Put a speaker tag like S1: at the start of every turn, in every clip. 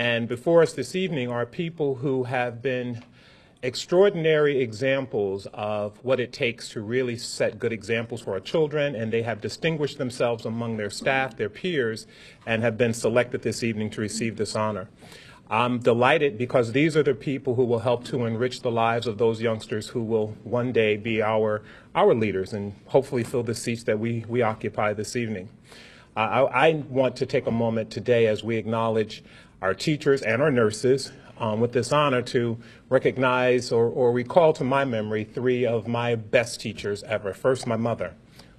S1: And before us this evening are people who have been extraordinary examples of what it takes to really set good examples for our children, and they have distinguished themselves among their staff, their peers, and have been selected this evening to receive this honor. I'm delighted because these are the people who will help to enrich the lives of those youngsters who will one day be our leaders and hopefully fill the seats that we occupy this evening. I want to take a moment today as we acknowledge our teachers and our nurses with this honor to recognize or recall to my memory three of my best teachers ever. First, my mother,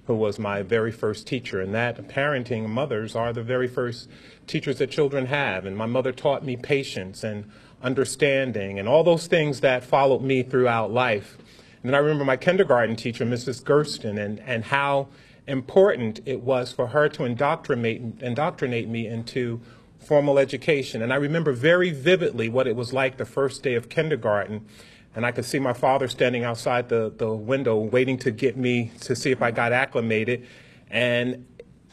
S1: who was my very first teacher, and that parenting mothers are the very first teachers that children have. And my mother taught me patience and understanding and all those things that followed me throughout life. And then I remember my kindergarten teacher, Mrs. Gersten, and how important it was for her to indoctrinate me into formal education. And I remember very vividly what it was like the first day of kindergarten. And I could see my father standing outside the window waiting to get me to see if I got acclimated. And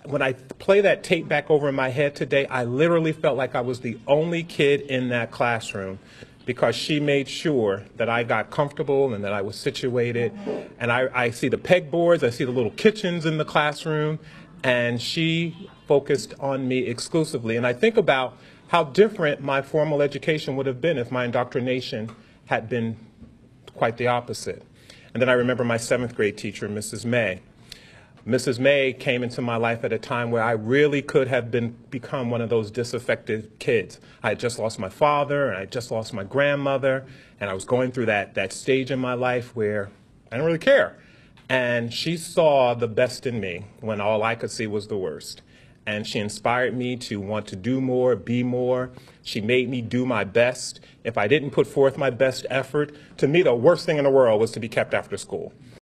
S1: when I play that tape back over in my head today, I literally felt like I was the only kid in that classroom because she made sure that I got comfortable and that I was situated. And I see the pegboards, I see the little kitchens in the classroom, and she focused on me exclusively. And I think about how different my formal education would have been if my indoctrination had been quite the opposite. And then I remember my 7th grade teacher, Mrs. May. Mrs. May came into my life at a time where I really could have become one of those disaffected kids. I had just lost my father, and I had just lost my grandmother, and I was going through that stage in my life where I didn't really care. And she saw the best in me when all I could see was the worst. And she inspired me to want to do more, be more. She made me do my best. If I didn't put forth my best effort, to me the worst thing in the world was to be kept after school.